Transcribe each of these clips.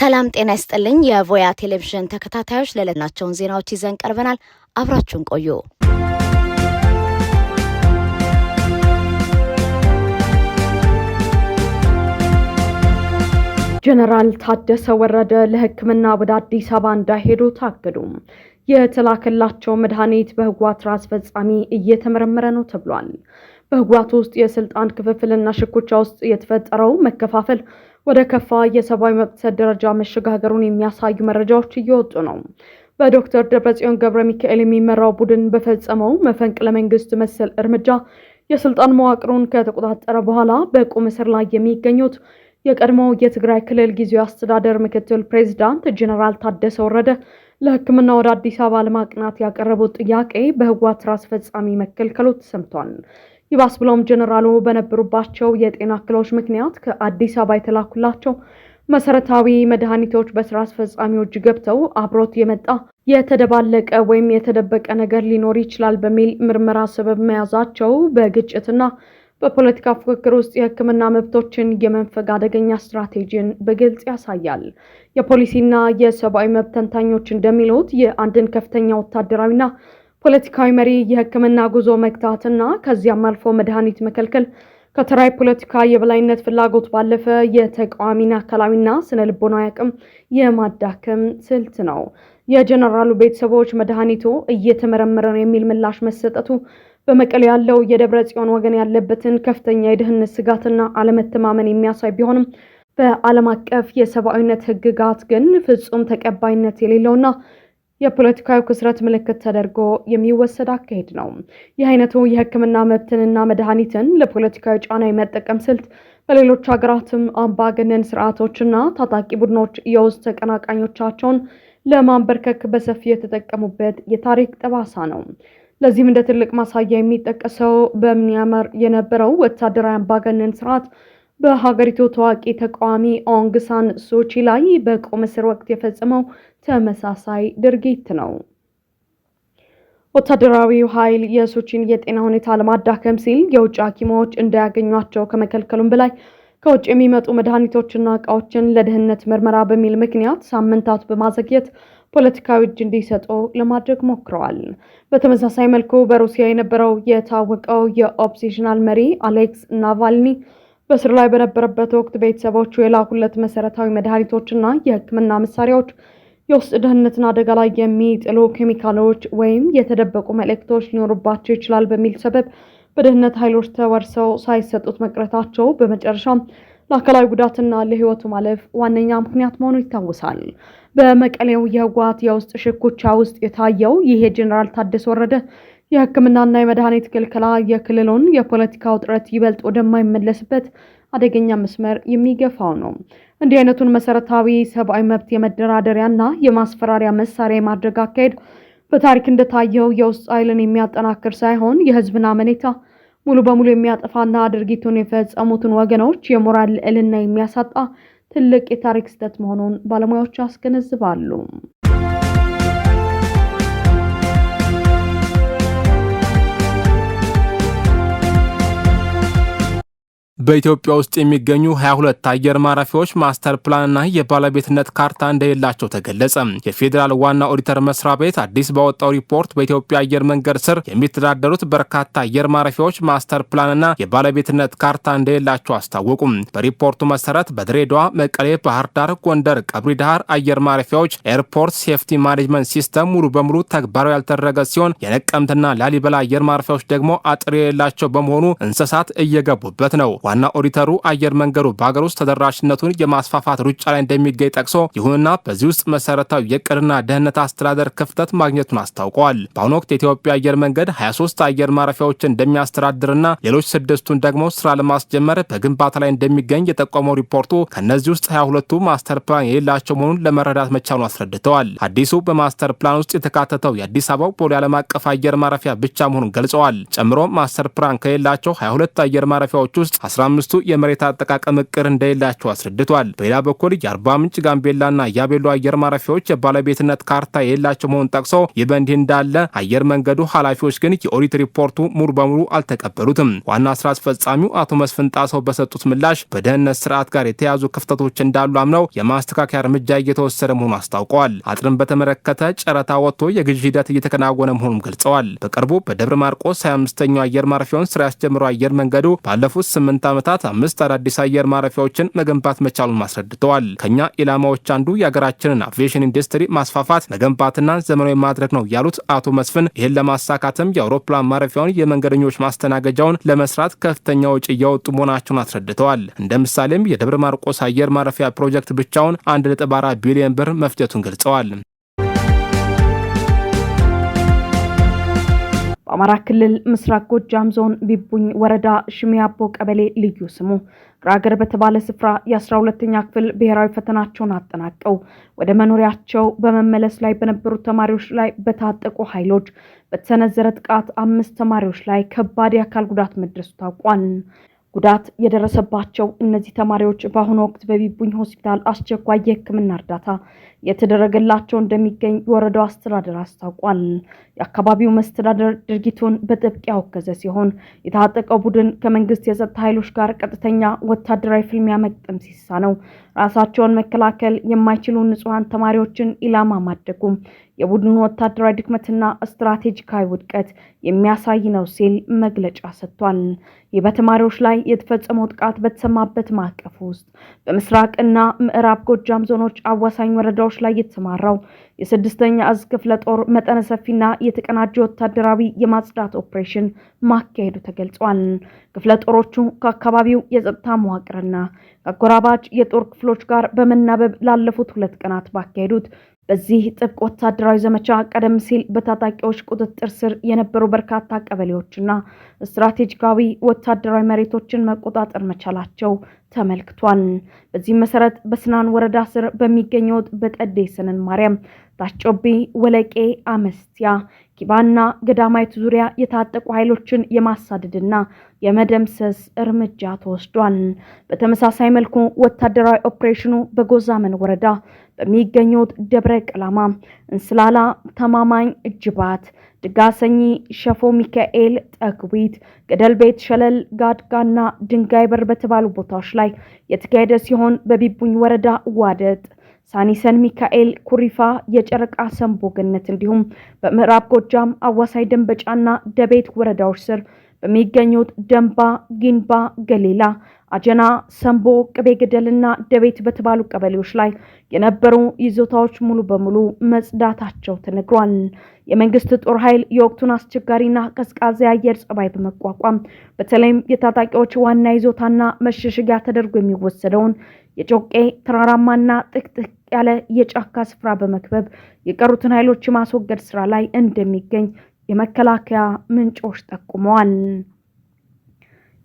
ሰላም ጤና ይስጥልኝ የቮያ ቴሌቪዥን ተከታታዮች ለለናቸውን ዜናዎች ይዘን ቀርበናል። አብራችሁን ቆዩ። ጀነራል ታደሰ ወረደ ለሕክምና ወደ አዲስ አበባ እንዳይሄዱ ታገዱ። የተላከላቸው መድኃኒት በህወሓት ስራ አስፈጻሚ እየተመረመረ ነው ተብሏል። በህወሓት ውስጥ የስልጣን ክፍፍልና ሽኩቻ ውስጥ የተፈጠረው መከፋፈል ወደ ከፋ የሰብአዊ መብት ደረጃ መሸጋገሩን የሚያሳዩ መረጃዎች እየወጡ ነው። በዶክተር ደብረጽዮን ገብረ ሚካኤል የሚመራው ቡድን በፈጸመው መፈንቅለ መንግስት መሰል እርምጃ የስልጣን መዋቅሩን ከተቆጣጠረ በኋላ በቁም እስር ላይ የሚገኙት የቀድሞው የትግራይ ክልል ጊዜያዊ አስተዳደር ምክትል ፕሬዝዳንት ጀነራል ታደሰ ወረደ ለሕክምና ወደ አዲስ አበባ ለማቅናት ያቀረቡት ጥያቄ በህወሓት ስራ አስፈጻሚ መከልከሉ ተሰምቷል። ይባስ ብሎም ጀነራሉ በነበሩባቸው የጤና እክሎች ምክንያት ከአዲስ አበባ የተላኩላቸው መሰረታዊ መድኃኒቶች በስራ አስፈጻሚዎች ገብተው አብሮት የመጣ የተደባለቀ ወይም የተደበቀ ነገር ሊኖር ይችላል በሚል ምርመራ ሰበብ መያዛቸው በግጭትና በፖለቲካ ፉክክር ውስጥ የሕክምና መብቶችን የመንፈግ አደገኛ ስትራቴጂን በግልጽ ያሳያል። የፖሊሲና የሰብአዊ መብት ተንታኞች እንደሚሉት የአንድን ከፍተኛ ወታደራዊና ፖለቲካዊ መሪ የሕክምና ጉዞ መግታትና ከዚያም አልፎ መድኃኒት መከልከል ከተራይ ፖለቲካ የበላይነት ፍላጎት ባለፈ የተቃዋሚና አካላዊና ስነ ልቦናዊ አቅም የማዳከም ስልት ነው። የጀነራሉ ቤተሰቦች መድኃኒቱ እየተመረመረ ነው የሚል ምላሽ መሰጠቱ በመቀሌ ያለው የደብረ ጽዮን ወገን ያለበትን ከፍተኛ የደህንነት ስጋትና አለመተማመን የሚያሳይ ቢሆንም በዓለም አቀፍ የሰብአዊነት ህግጋት ግን ፍጹም ተቀባይነት የሌለውና የፖለቲካዊ ክስረት ምልክት ተደርጎ የሚወሰድ አካሄድ ነው። ይህ አይነቱ የሕክምና መብትንና መድኃኒትን ለፖለቲካዊ ጫና የመጠቀም ስልት በሌሎች ሀገራትም አምባገነን ስርዓቶችና ታጣቂ ቡድኖች የውስጥ ተቀናቃኞቻቸውን ለማንበርከክ በሰፊ የተጠቀሙበት የታሪክ ጠባሳ ነው። ለዚህም እንደ ትልቅ ማሳያ የሚጠቀሰው በሚያንማር የነበረው ወታደራዊ አምባገነን ስርዓት በሀገሪቱ ታዋቂ ተቃዋሚ ኦንግ ሳን ሱቺ ላይ በቁም እስር ወቅት የፈጸመው ተመሳሳይ ድርጊት ነው። ወታደራዊው ኃይል የሱቺን የጤና ሁኔታ ለማዳከም ሲል የውጭ ሐኪሞች እንዳያገኟቸው ከመከልከሉም በላይ ከውጭ የሚመጡ መድኃኒቶችና እቃዎችን ለደህንነት ምርመራ በሚል ምክንያት ሳምንታት በማዘግየት ፖለቲካዊ እጅ እንዲሰጡ ለማድረግ ሞክረዋል። በተመሳሳይ መልኩ በሩሲያ የነበረው የታወቀው የኦፖዚሽናል መሪ አሌክስ ናቫልኒ በስር ላይ በነበረበት ወቅት ቤተሰቦቹ የላኩለት መሰረታዊ መድኃኒቶችና የሕክምና መሳሪያዎች የውስጥ ደህንነትን አደጋ ላይ የሚጥሉ ኬሚካሎች ወይም የተደበቁ መልእክቶች ሊኖሩባቸው ይችላል በሚል ሰበብ በደህንነት ኃይሎች ተወርሰው ሳይሰጡት መቅረታቸው በመጨረሻም ለአካላዊ ጉዳትና ለህይወቱ ማለፍ ዋነኛ ምክንያት መሆኑ ይታወሳል። በመቀሌው የህወሓት የውስጥ ሽኩቻ ውስጥ የታየው ይሄ ጀነራል ታደሰ ወረደ የሕክምናና የመድኃኒት ክልከላ የክልሉን የፖለቲካ ውጥረት ይበልጥ ወደማይመለስበት አደገኛ መስመር የሚገፋው ነው። እንዲህ አይነቱን መሰረታዊ ሰብአዊ መብት የመደራደሪያና የማስፈራሪያ መሳሪያ የማድረግ አካሄድ በታሪክ እንደታየው የውስጥ ኃይልን የሚያጠናክር ሳይሆን የህዝብን አመኔታ ሙሉ በሙሉ የሚያጠፋና ድርጊቱን የፈጸሙትን ወገኖች የሞራል ልዕልና የሚያሳጣ ትልቅ የታሪክ ስህተት መሆኑን ባለሙያዎች ያስገነዝባሉ። በኢትዮጵያ ውስጥ የሚገኙ 22 አየር ማረፊያዎች ማስተር ፕላንና የባለቤትነት ካርታ እንደሌላቸው ተገለጸ። የፌዴራል ዋና ኦዲተር መስሪያ ቤት አዲስ ባወጣው ሪፖርት በኢትዮጵያ አየር መንገድ ስር የሚተዳደሩት በርካታ አየር ማረፊያዎች ማስተር ፕላንና የባለቤትነት ካርታ እንደሌላቸው አስታወቁም። በሪፖርቱ መሰረት በድሬዳዋ፣ መቀሌ፣ ባህር ዳር፣ ጎንደር፣ ቀብሪ ዳሃር አየር ማረፊያዎች ኤርፖርት ሴፍቲ ማኔጅመንት ሲስተም ሙሉ በሙሉ ተግባራዊ ያልተደረገ ሲሆን የነቀምትና ላሊበላ አየር ማረፊያዎች ደግሞ አጥር የሌላቸው በመሆኑ እንስሳት እየገቡበት ነው። ዋና ኦዲተሩ አየር መንገዱ በሀገር ውስጥ ተደራሽነቱን የማስፋፋት ሩጫ ላይ እንደሚገኝ ጠቅሶ ይሁንና በዚህ ውስጥ መሰረታዊ የዕቅድና ደህንነት አስተዳደር ክፍተት ማግኘቱን አስታውቀዋል። በአሁኑ ወቅት የኢትዮጵያ አየር መንገድ 23 አየር ማረፊያዎችን እንደሚያስተዳድርና ሌሎች 6ቱን ደግሞ ስራ ለማስጀመር በግንባታ ላይ እንደሚገኝ የጠቆመው ሪፖርቱ ከነዚህ ውስጥ 22ቱ ማስተር ፕላን የሌላቸው መሆኑን ለመረዳት መቻሉን አስረድተዋል። አዲሱ በማስተር ፕላን ውስጥ የተካተተው የአዲስ አበባው ቦሌ ዓለም አቀፍ አየር ማረፊያ ብቻ መሆኑን ገልጸዋል። ጨምሮ ማስተር ፕላን ከሌላቸው 22 አየር ማረፊያዎች ውስጥ 45ቱ የመሬት አጠቃቀም እቅድ እንደሌላቸው አስረድቷል። በሌላ በኩል የአርባ ምንጭ፣ ጋምቤላና ያቤሎ አየር ማረፊያዎች የባለቤትነት ካርታ የሌላቸው መሆኑን ጠቅሶ ይህ በእንዲህ እንዳለ አየር መንገዱ ኃላፊዎች ግን የኦዲት ሪፖርቱ ሙሉ በሙሉ አልተቀበሉትም። ዋና ስራ አስፈጻሚው አቶ መስፍን ጣሰው በሰጡት ምላሽ በደህንነት ስርዓት ጋር የተያዙ ክፍተቶች እንዳሉ አምነው የማስተካከያ እርምጃ እየተወሰደ መሆኑን አስታውቀዋል። አጥርን በተመለከተ ጨረታ ወጥቶ የግዢ ሂደት እየተከናወነ መሆኑን ገልጸዋል። በቅርቡ በደብረ ማርቆስ 25ኛው አየር ማረፊያውን ስራ ያስጀምረው አየር መንገዱ ባለፉት 8 ዓመታት 5 አዳዲስ አየር ማረፊያዎችን መገንባት መቻሉን አስረድተዋል። ከኛ ኢላማዎች አንዱ የሀገራችንን አቪዬሽን ኢንዱስትሪ ማስፋፋት መገንባትና ዘመናዊ ማድረግ ነው ያሉት አቶ መስፍን ይህን ለማሳካትም የአውሮፕላን ማረፊያውን የመንገደኞች ማስተናገጃውን ለመስራት ከፍተኛ ወጪ እያወጡ መሆናቸውን አስረድተዋል። እንደ ምሳሌም የደብረ ማርቆስ አየር ማረፊያ ፕሮጀክት ብቻውን 1.4 ቢሊዮን ብር መፍጀቱን ገልጸዋል። በአማራ ክልል ምስራቅ ጎጃም ዞን ቢቡኝ ወረዳ ሽሚያቦ ቀበሌ ልዩ ስሙ ግራገር በተባለ ስፍራ የ12ኛ ክፍል ብሔራዊ ፈተናቸውን አጠናቀው ወደ መኖሪያቸው በመመለስ ላይ በነበሩ ተማሪዎች ላይ በታጠቁ ኃይሎች በተሰነዘረ ጥቃት 5 ተማሪዎች ላይ ከባድ የአካል ጉዳት መድረሱ ታውቋል። ጉዳት የደረሰባቸው እነዚህ ተማሪዎች በአሁኑ ወቅት በቢቡኝ ሆስፒታል አስቸኳይ የሕክምና እርዳታ የተደረገላቸው እንደሚገኝ የወረዳው አስተዳደር አስታውቋል። የአካባቢው መስተዳደር ድርጊቱን በጥብቅ ያወገዘ ሲሆን የታጠቀው ቡድን ከመንግስት የጸጥታ ኃይሎች ጋር ቀጥተኛ ወታደራዊ ፍልሚያ መግጠም ሲሳነው ራሳቸውን መከላከል የማይችሉ ንጹሃን ተማሪዎችን ኢላማ ማድረጉም የቡድኑ ወታደራዊ ድክመትና ስትራቴጂካዊ ውድቀት የሚያሳይ ነው ሲል መግለጫ ሰጥቷል። ይህ በተማሪዎች ላይ የተፈጸመው ጥቃት በተሰማበት ማዕቀፍ ውስጥ በምስራቅና ምዕራብ ጎጃም ዞኖች አዋሳኝ ወረዳዎች ላይ የተሰማራው የ6ኛ እዝ ክፍለ ጦር መጠነ ሰፊና የተቀናጀ ወታደራዊ የማጽዳት ኦፕሬሽን ማካሄዱ ተገልጿል። ክፍለ ጦሮቹ ከአካባቢው የጸጥታ መዋቅርና ከአጎራባች የጦር ክፍሎች ጋር በመናበብ ላለፉት 2 ቀናት ባካሄዱት በዚህ ጥብቅ ወታደራዊ ዘመቻ ቀደም ሲል በታጣቂዎች ቁጥጥር ስር የነበሩ በርካታ ቀበሌዎችና ስትራቴጂካዊ ወታደራዊ መሬቶችን መቆጣጠር መቻላቸው ተመልክቷል። በዚህ መሰረት በስናን ወረዳ ስር በሚገኘው በጠዴ ሰነን ማርያም፣ ታጮቢ፣ ወለቄ፣ አመስቲያ፣ ኪባና ገዳማይት ዙሪያ የታጠቁ ኃይሎችን የማሳደድና የመደምሰስ እርምጃ ተወስዷል። በተመሳሳይ መልኩ ወታደራዊ ኦፕሬሽኑ በጎዛመን ወረዳ በሚገኘው ደብረ ቀላማ፣ እንስላላ፣ ተማማኝ፣ እጅባት፣ ድጋሰኝ፣ ሸፎ ሚካኤል፣ ጠግዊት፣ ገደል ቤት፣ ሸለል፣ ጋድጋና ድንጋይ በር በተባሉ ቦታዎች ላይ የተካሄደ ሲሆን በቢቡኝ ወረዳ ዋደጥ፣ ሳኒሰን ሚካኤል፣ ኩሪፋ፣ የጨረቃ ሰንቦ ገነት እንዲሁም በምዕራብ ጎጃም አዋሳይ ደንበጫና ደቤት ወረዳዎች ስር በሚገኙት ደንባ፣ ጊንባ፣ ገሌላ፣ አጀና፣ ሰንቦ፣ ቅቤ ገደልና ደቤት በተባሉ ቀበሌዎች ላይ የነበሩ ይዞታዎች ሙሉ በሙሉ መጽዳታቸው ተነግሯል። የመንግስት ጦር ኃይል የወቅቱን አስቸጋሪና ቀዝቃዛ የአየር ጸባይ በመቋቋም በተለይም የታጣቂዎች ዋና ይዞታና መሸሸጊያ ተደርጎ የሚወሰደውን የጮቄ ተራራማና ጥቅጥቅ ያለ የጫካ ስፍራ በመክበብ የቀሩትን ኃይሎች ማስወገድ ስራ ላይ እንደሚገኝ የመከላከያ ምንጮች ጠቁመዋል።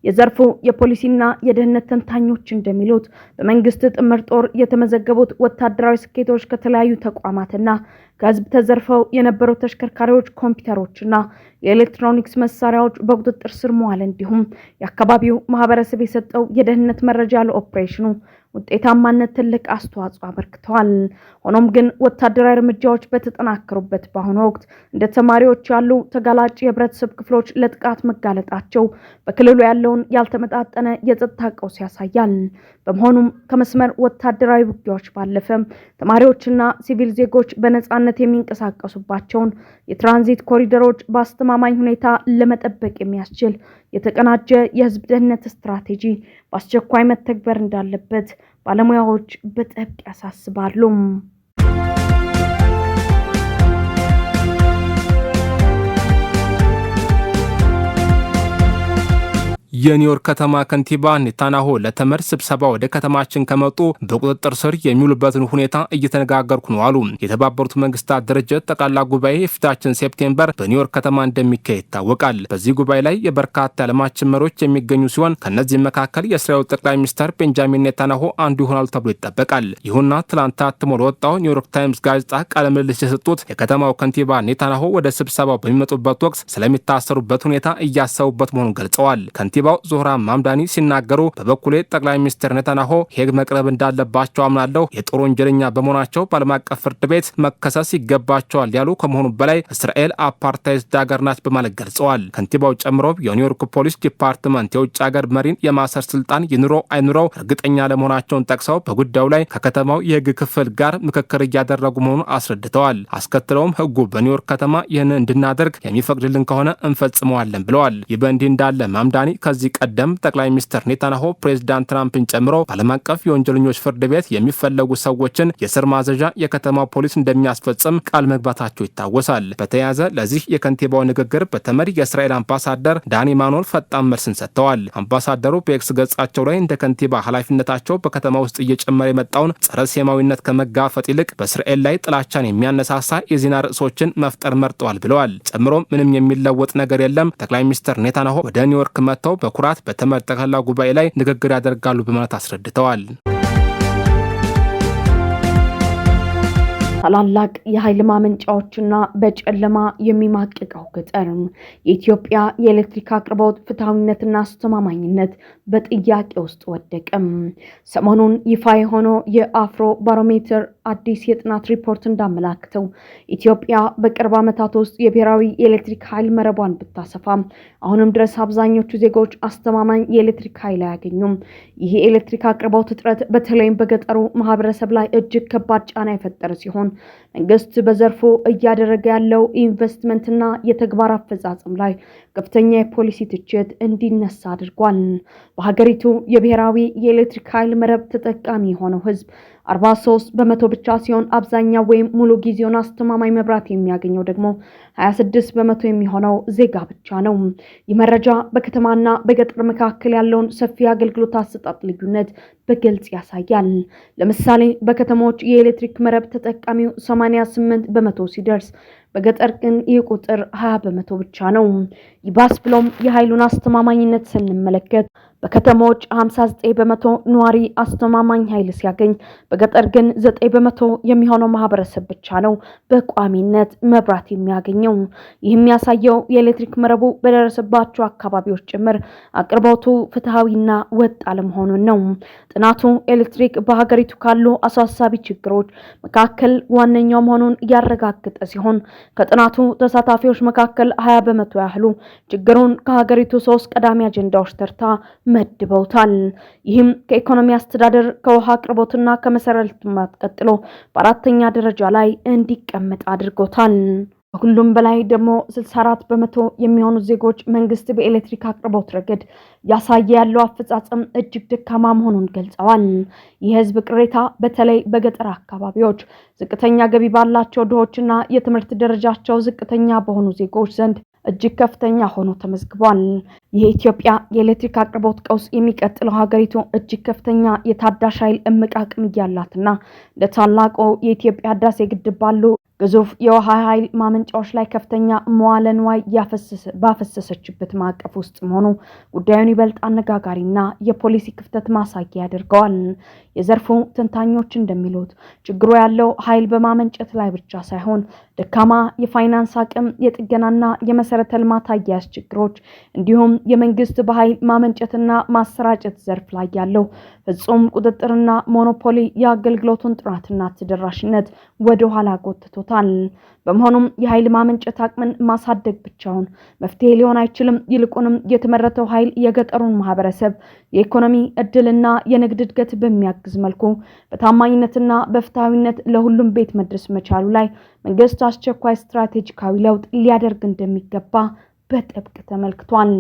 የዘርፉ የፖሊሲና የደህንነት ተንታኞች እንደሚሉት በመንግስት ጥምር ጦር የተመዘገቡት ወታደራዊ ስኬቶች ከተለያዩ ተቋማትና ከህዝብ ተዘርፈው የነበሩ ተሽከርካሪዎች፣ ኮምፒውተሮችና የኤሌክትሮኒክስ መሳሪያዎች በቁጥጥር ስር መዋል እንዲሁም የአካባቢው ማህበረሰብ የሰጠው የደህንነት መረጃ ለኦፕሬሽኑ ውጤታማነት ትልቅ አስተዋጽኦ አበርክተዋል። ሆኖም ግን ወታደራዊ እርምጃዎች በተጠናከሩበት በአሁኑ ወቅት እንደ ተማሪዎች ያሉ ተጋላጭ የህብረተሰብ ክፍሎች ለጥቃት መጋለጣቸው በክልሉ ያለውን ያልተመጣጠነ የጸጥታ ቀውስ ያሳያል። በመሆኑም ከመስመር ወታደራዊ ውጊያዎች ባለፈ ተማሪዎችና ሲቪል ዜጎች በነጻነት የሚንቀሳቀሱባቸውን የትራንዚት ኮሪደሮች በአስተማማኝ ሁኔታ ለመጠበቅ የሚያስችል የተቀናጀ የህዝብ ደህንነት ስትራቴጂ በአስቸኳይ መተግበር እንዳለበት ባለሙያዎች በጥብቅ ያሳስባሉ። የኒውዮርክ ከተማ ከንቲባ ኔታንያሁ ለተመድ ስብሰባ ወደ ከተማችን ከመጡ በቁጥጥር ስር የሚውሉበትን ሁኔታ እየተነጋገርኩ ነው አሉ። የተባበሩት መንግስታት ድርጅት ጠቅላላ ጉባኤ የፊታችን ሴፕቴምበር በኒውዮርክ ከተማ እንደሚካሄድ ይታወቃል። በዚህ ጉባኤ ላይ የበርካታ ዓለማችን መሪዎች የሚገኙ ሲሆን ከነዚህ መካከል የእስራኤል ጠቅላይ ሚኒስትር ቤንጃሚን ኔታንያሁ አንዱ ይሆናሉ ተብሎ ይጠበቃል። ይሁንና ትላንት ታትሞ ለወጣው ኒውዮርክ ታይምስ ጋዜጣ ቃለ ምልልስ የሰጡት የከተማው ከንቲባ ኔታንያሁ ወደ ስብሰባው በሚመጡበት ወቅት ስለሚታሰሩበት ሁኔታ እያሰቡበት መሆኑን ገልጸዋል። ከንቲባው ከንቲባው ዞህራ ማምዳኒ ሲናገሩ በበኩሌ ጠቅላይ ሚኒስትር ኔታንያሁ ሄግ መቅረብ እንዳለባቸው አምናለሁ። የጦር ወንጀለኛ በመሆናቸው በዓለም አቀፍ ፍርድ ቤት መከሰስ ይገባቸዋል ያሉ ከመሆኑ በላይ እስራኤል አፓርታይድ ሀገር ናት በማለት ገልጸዋል። ከንቲባው ጨምሮ የኒውዮርክ ፖሊስ ዲፓርትመንት የውጭ ሀገር መሪን የማሰር ስልጣን ይኑረው አይኑረው እርግጠኛ ለመሆናቸውን ጠቅሰው በጉዳዩ ላይ ከከተማው የህግ ክፍል ጋር ምክክር እያደረጉ መሆኑን አስረድተዋል። አስከትለውም ህጉ በኒውዮርክ ከተማ ይህንን እንድናደርግ የሚፈቅድልን ከሆነ እንፈጽመዋለን ብለዋል። ይህ በእንዲህ እንዳለ ማምዳኒ ከዚህ ቀደም ጠቅላይ ሚኒስትር ኔታንያሁ ፕሬዚዳንት ትራምፕን ጨምሮ በዓለም አቀፍ የወንጀለኞች ፍርድ ቤት የሚፈለጉ ሰዎችን የስር ማዘዣ የከተማው ፖሊስ እንደሚያስፈጽም ቃል መግባታቸው ይታወሳል። በተያያዘ ለዚህ የከንቲባው ንግግር በተመድ የእስራኤል አምባሳደር ዳኒ ማኖል ፈጣን መልስን ሰጥተዋል። አምባሳደሩ በኤክስ ገጻቸው ላይ እንደ ከንቲባ ኃላፊነታቸው በከተማ ውስጥ እየጨመረ የመጣውን ጸረ ሴማዊነት ከመጋፈጥ ይልቅ በእስራኤል ላይ ጥላቻን የሚያነሳሳ የዜና ርዕሶችን መፍጠር መርጠዋል ብለዋል። ጨምሮም ምንም የሚለወጥ ነገር የለም፣ ጠቅላይ ሚኒስትር ኔታንያሁ ወደ ኒውዮርክ መጥተው በኩራት በተመድ ጠቅላላ ጉባኤ ላይ ንግግር ያደርጋሉ በማለት አስረድተዋል። ታላላቅ የኃይል ማመንጫዎችና በጨለማ የሚማቅቀው ገጠር የኢትዮጵያ የኤሌክትሪክ አቅርቦት ፍትሐዊነትና አስተማማኝነት በጥያቄ ውስጥ ወደቀም። ሰሞኑን ይፋ የሆነው የአፍሮ ባሮሜትር አዲስ የጥናት ሪፖርት እንዳመላክተው ኢትዮጵያ በቅርብ ዓመታት ውስጥ የብሔራዊ የኤሌክትሪክ ኃይል መረቧን ብታሰፋም አሁንም ድረስ አብዛኞቹ ዜጎች አስተማማኝ የኤሌክትሪክ ኃይል አያገኙም። ይህ የኤሌክትሪክ አቅርቦት እጥረት በተለይም በገጠሩ ማህበረሰብ ላይ እጅግ ከባድ ጫና የፈጠረ ሲሆን መንግስት በዘርፉ እያደረገ ያለው ኢንቨስትመንትና የተግባር አፈጻጸም ላይ ከፍተኛ የፖሊሲ ትችት እንዲነሳ አድርጓል። በሀገሪቱ የብሔራዊ የኤሌክትሪክ ኃይል መረብ ተጠቃሚ የሆነው ህዝብ 43% ብቻ ሲሆን አብዛኛው ወይም ሙሉ ጊዜውን አስተማማኝ መብራት የሚያገኘው ደግሞ 26% የሚሆነው ዜጋ ብቻ ነው። ይህ መረጃ በከተማና በገጠር መካከል ያለውን ሰፊ አገልግሎት አሰጣጥ ልዩነት በግልጽ ያሳያል። ለምሳሌ በከተሞች የኤሌክትሪክ መረብ ተጠቃሚው 88% ሲደርስ በገጠር ግን ይህ ቁጥር 20% ብቻ ነው። ይባስ ብሎም የኃይሉን አስተማማኝነት ስንመለከት በከተሞች 59% ነዋሪ አስተማማኝ ኃይል ሲያገኝ በገጠር ግን 9% የሚሆነው ማህበረሰብ ብቻ ነው በቋሚነት መብራት የሚያገኘው። ይህ የሚያሳየው የኤሌክትሪክ መረቡ በደረሰባቸው አካባቢዎች ጭምር አቅርቦቱ ፍትሃዊና ወጥ አለመሆኑን ነው። ጥናቱ ኤሌክትሪክ በሀገሪቱ ካሉ አሳሳቢ ችግሮች መካከል ዋነኛው መሆኑን ያረጋገጠ ሲሆን ከጥናቱ ተሳታፊዎች መካከል 20% ያህሉ ችግሩን ከሀገሪቱ 3 ቀዳሚ አጀንዳዎች ተርታ መድበውታል። ይህም ከኢኮኖሚ አስተዳደር፣ ከውሃ አቅርቦትና ከመሰረተ ልማት ቀጥሎ በአራተኛ ደረጃ ላይ እንዲቀመጥ አድርጎታል። ሁሉም በላይ ደግሞ 64% የሚሆኑ ዜጎች መንግስት በኤሌክትሪክ አቅርቦት ረገድ ያሳየ ያለው አፈጻጸም እጅግ ደካማ መሆኑን ገልጸዋል። የህዝብ ቅሬታ በተለይ በገጠር አካባቢዎች ዝቅተኛ ገቢ ባላቸው ድሆችና የትምህርት ደረጃቸው ዝቅተኛ በሆኑ ዜጎች ዘንድ እጅግ ከፍተኛ ሆኖ ተመዝግቧል። የኢትዮጵያ የኤሌክትሪክ አቅርቦት ቀውስ የሚቀጥለው ሀገሪቱ እጅግ ከፍተኛ የታዳሽ ኃይል እምቅ አቅም ያላትና ለታላቁ የኢትዮጵያ ህዳሴ ግድብ ባሉ ግዙፍ የውሃ ኃይል ማመንጫዎች ላይ ከፍተኛ መዋለ ንዋይ ባፈሰሰችበት ማዕቀፍ ውስጥ መሆኑ ጉዳዩን ይበልጥ አነጋጋሪና የፖሊሲ ክፍተት ማሳያ ያደርገዋል። የዘርፉ ተንታኞች እንደሚሉት ችግሩ ያለው ኃይል በማመንጨት ላይ ብቻ ሳይሆን ደካማ የፋይናንስ አቅም፣ የጥገናና የመሰረተ ልማት አያያዝ ችግሮች እንዲሁም የመንግስት በኃይል ማመንጨትና ማሰራጨት ዘርፍ ላይ ያለው ፍጹም ቁጥጥርና ሞኖፖሊ የአገልግሎቱን ጥራትና ተደራሽነት ወደ ኋላ ጎትቶታል። በመሆኑም የኃይል ማመንጨት አቅምን ማሳደግ ብቻውን መፍትሄ ሊሆን አይችልም። ይልቁንም የተመረተው ኃይል የገጠሩን ማህበረሰብ የኢኮኖሚ እድልና የንግድ እድገት በሚያግዝ መልኩ በታማኝነትና በፍትሃዊነት ለሁሉም ቤት መድረስ መቻሉ ላይ መንግስት አስቸኳይ ስትራቴጂካዊ ለውጥ ሊያደርግ እንደሚገባ በጥብቅ ተመልክቷል።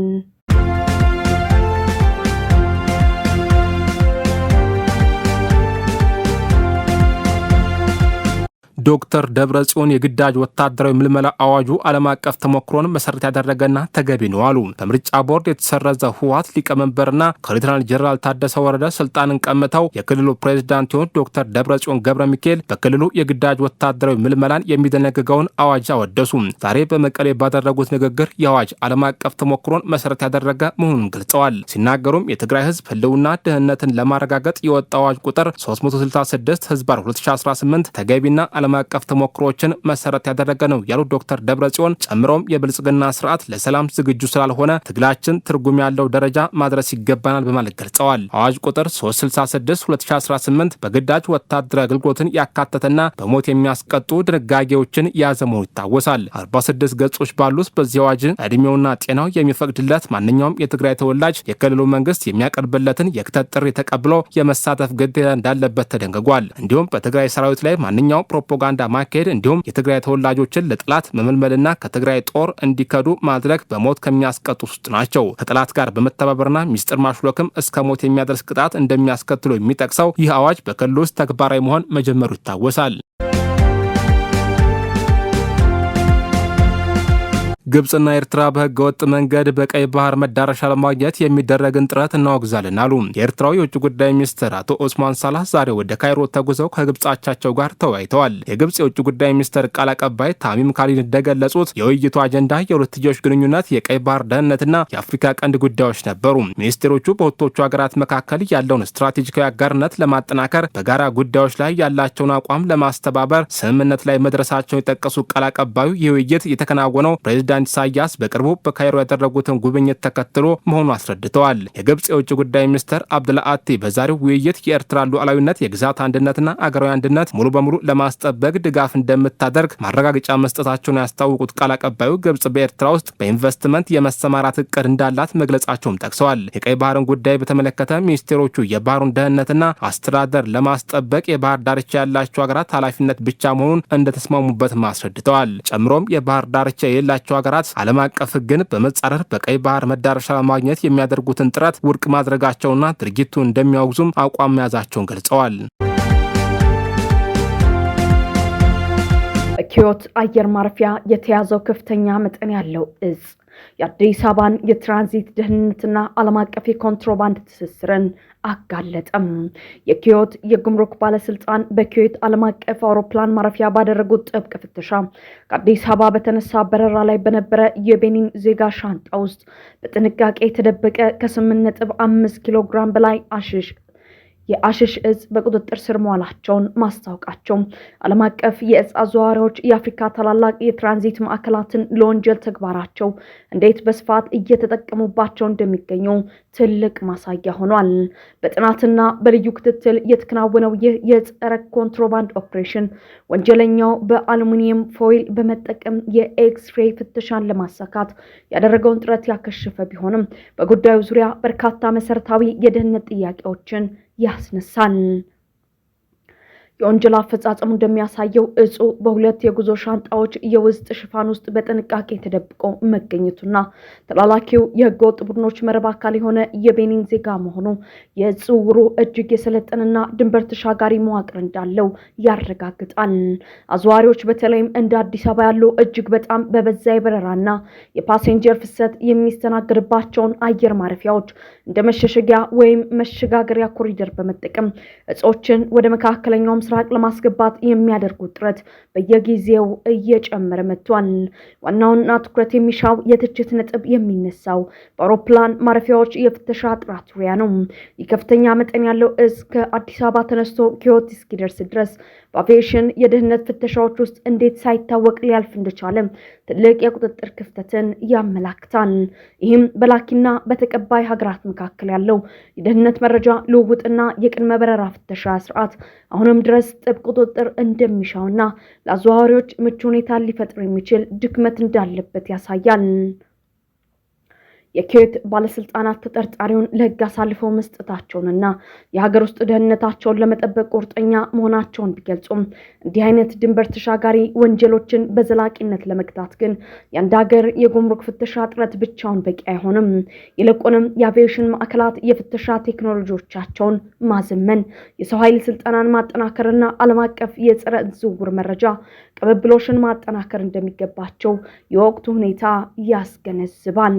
ዶክተር ደብረጽዮን የግዳጅ ወታደራዊ ምልመላ አዋጁ ዓለም አቀፍ ተሞክሮን መሰረት ያደረገና ተገቢ ነው አሉ። በምርጫ ቦርድ የተሰረዘ ህወሓት ሊቀመንበርና ከሌተናል ጀነራል ታደሰ ወረደ ስልጣንን ቀምተው የክልሉ ፕሬዝዳንት የሆኑት ዶክተር ደብረጽዮን ገብረ ሚካኤል በክልሉ የግዳጅ ወታደራዊ ምልመላን የሚደነግገውን አዋጅ አወደሱ። ዛሬ በመቀሌ ባደረጉት ንግግር የአዋጅ ዓለም አቀፍ ተሞክሮን መሰረት ያደረገ መሆኑን ገልጸዋል። ሲናገሩም የትግራይ ህዝብ ህልውና ደህንነትን ለማረጋገጥ የወጣ አዋጅ ቁጥር 366/2018 ተገቢና ዓለም አቀፍ ተሞክሮችን መሰረት ያደረገ ነው ያሉት ዶክተር ደብረጽዮን ጨምሮም የብልጽግና ስርዓት ለሰላም ዝግጁ ስላልሆነ ትግላችን ትርጉም ያለው ደረጃ ማድረስ ይገባናል በማለት ገልጸዋል። አዋጅ ቁጥር 366/2018 በግዳጅ ወታደራዊ አገልግሎትን ያካተተና በሞት የሚያስቀጡ ድንጋጌዎችን የያዘ መሆኑ ይታወሳል። 46 ገጾች ባሉት በዚህ አዋጅ እድሜውና ጤናው የሚፈቅድለት ማንኛውም የትግራይ ተወላጅ የክልሉ መንግስት የሚያቀርብለትን የክተት ጥሪ ተቀብሎ የመሳተፍ ግዴታ እንዳለበት ተደንግጓል። እንዲሁም በትግራይ ሰራዊት ላይ ማንኛውም ፕሮፓጋንዳ ማካሄድ እንዲሁም የትግራይ ተወላጆችን ለጥላት መመልመልና ከትግራይ ጦር እንዲከዱ ማድረግ በሞት ከሚያስቀጡ ውስጥ ናቸው። ከጥላት ጋር በመተባበርና ሚስጥር ማሽሎክም እስከ ሞት የሚያደርስ ቅጣት እንደሚያስከትሉ የሚጠቅሰው ይህ አዋጅ በክልሉ ውስጥ ተግባራዊ መሆን መጀመሩ ይታወሳል። ግብጽና ኤርትራ በህገወጥ መንገድ በቀይ ባህር መዳረሻ ለማግኘት የሚደረግን ጥረት እናወግዛለን አሉ። የኤርትራው የውጭ ጉዳይ ሚኒስትር አቶ ኦስማን ሳላህ ዛሬ ወደ ካይሮ ተጉዘው ከግብጽ አቻቸው ጋር ተወያይተዋል። የግብጽ የውጭ ጉዳይ ሚኒስትር ቃል አቀባይ ታሚም ካሊድ እንደገለጹት የውይይቱ አጀንዳ የሁለትዮሽ ግንኙነት፣ የቀይ ባህር ደህንነትና የአፍሪካ ቀንድ ጉዳዮች ነበሩ። ሚኒስትሮቹ በሁለቶቹ ሀገራት መካከል ያለውን ስትራቴጂካዊ አጋርነት ለማጠናከር በጋራ ጉዳዮች ላይ ያላቸውን አቋም ለማስተባበር ስምምነት ላይ መድረሳቸውን የጠቀሱ ቃል አቀባዩ ይህ ውይይት የተከናወነው ፕሬዚዳንት ኢሳያስ በቅርቡ በካይሮ ያደረጉትን ጉብኝት ተከትሎ መሆኑ አስረድተዋል። የግብጽ የውጭ ጉዳይ ሚኒስትር አብዱላ አቲ በዛሬው ውይይት የኤርትራ ሉዓላዊነት፣ የግዛት አንድነትና አገራዊ አንድነት ሙሉ በሙሉ ለማስጠበቅ ድጋፍ እንደምታደርግ ማረጋገጫ መስጠታቸውን ያስታወቁት ቃል አቀባዩ ግብጽ በኤርትራ ውስጥ በኢንቨስትመንት የመሰማራት እቅድ እንዳላት መግለጻቸውም ጠቅሰዋል። የቀይ ባህርን ጉዳይ በተመለከተ ሚኒስቴሮቹ የባህሩን ደህንነትና አስተዳደር ለማስጠበቅ የባህር ዳርቻ ያላቸው ሀገራት ኃላፊነት ብቻ መሆኑን እንደተስማሙበትም አስረድተዋል። ጨምሮም የባህር ዳርቻ የሌላቸው ሀገራት ዓለም አቀፍ ሕግን በመጻረር በቀይ ባህር መዳረሻ ለማግኘት የሚያደርጉትን ጥረት ውድቅ ማድረጋቸውና ድርጊቱ እንደሚያወግዙም አቋም መያዛቸውን ገልጸዋል። በኪዮት አየር ማረፊያ የተያዘው ከፍተኛ መጠን ያለው እጽ የአዲስ አበባን የትራንዚት ደህንነትና ዓለም አቀፍ የኮንትሮባንድ ትስስርን አጋለጠም። የኪዮት የጉምሩክ ባለስልጣን በኪዮት ዓለም አቀፍ አውሮፕላን ማረፊያ ባደረጉት ጥብቅ ፍተሻ ከአዲስ አበባ በተነሳ በረራ ላይ በነበረ የቤኒን ዜጋ ሻንጣ ውስጥ በጥንቃቄ የተደበቀ ከ8.5 ኪሎ ግራም በላይ የአሽሽ እጽ በቁጥጥር ስር መዋላቸውን ማስታወቃቸው ዓለም አቀፍ የእጽ አዘዋዋሪዎች የአፍሪካ ታላላቅ የትራንዚት ማዕከላትን ለወንጀል ተግባራቸው እንዴት በስፋት እየተጠቀሙባቸው እንደሚገኙ ትልቅ ማሳያ ሆኗል። በጥናትና በልዩ ክትትል የተከናወነው ይህ የጸረ ኮንትሮባንድ ኦፕሬሽን ወንጀለኛው በአሉሚኒየም ፎይል በመጠቀም የኤክስሬይ ፍተሻን ለማሳካት ያደረገውን ጥረት ያከሸፈ ቢሆንም በጉዳዩ ዙሪያ በርካታ መሰረታዊ የደህንነት ጥያቄዎችን ያስነሳል። የወንጀል አፈጻጸሙ እንደሚያሳየው እጹ በሁለት የጉዞ ሻንጣዎች የውስጥ ሽፋን ውስጥ በጥንቃቄ ተደብቆ መገኘቱና ተላላኪው የህገወጥ ቡድኖች መረብ አካል የሆነ የቤኒን ዜጋ መሆኑ የዝውውሩ እጅግ የሰለጠነና ድንበር ተሻጋሪ መዋቅር እንዳለው ያረጋግጣል። አዘዋሪዎች በተለይም እንደ አዲስ አበባ ያሉ እጅግ በጣም በበዛ የበረራና የፓሴንጀር ፍሰት የሚስተናገድባቸውን አየር ማረፊያዎች እንደ መሸሸጊያ ወይም መሸጋገሪያ ኮሪደር በመጠቀም እጾችን ወደ መካከለኛው ምስራቅ ለማስገባት የሚያደርጉት ጥረት በየጊዜው እየጨመረ መጥቷል። ዋናውና ትኩረት የሚሻው የትችት ነጥብ የሚነሳው በአውሮፕላን ማረፊያዎች የፍተሻ ጥራት ዙሪያ ነው። የከፍተኛ መጠን ያለው እጽ ከአዲስ አበባ ተነስቶ ኪዮት እስኪደርስ ድረስ በአቪዬሽን የደህንነት ፍተሻዎች ውስጥ እንዴት ሳይታወቅ ሊያልፍ እንደቻለ ትልቅ የቁጥጥር ክፍተትን ያመላክታል። ይህም በላኪና በተቀባይ ሀገራት መካከል ያለው የደህንነት መረጃ ልውውጥና የቅድመ በረራ ፍተሻ ስርዓት አሁንም ድረስ ጥብቅ ቁጥጥር እንደሚሻውና ለአዘዋዋሪዎች ምቹ ሁኔታ ሊፈጥር የሚችል ድክመት እንዳለበት ያሳያል። የኪዮት ባለስልጣናት ተጠርጣሪውን ለህግ አሳልፈው መስጠታቸውንና የሀገር ውስጥ ደህንነታቸውን ለመጠበቅ ቁርጠኛ መሆናቸውን ቢገልጹም እንዲህ አይነት ድንበር ተሻጋሪ ወንጀሎችን በዘላቂነት ለመግታት ግን የአንድ ሀገር የጉምሩክ ፍተሻ ጥረት ብቻውን በቂ አይሆንም። ይልቁንም የአቪዬሽን ማዕከላት የፍተሻ ቴክኖሎጂዎቻቸውን ማዘመን፣ የሰው ኃይል ስልጠናን ማጠናከርና ዓለም አቀፍ የጸረ ዝውውር መረጃ ቅብብሎሽን ማጠናከር እንደሚገባቸው የወቅቱ ሁኔታ ያስገነዝባል።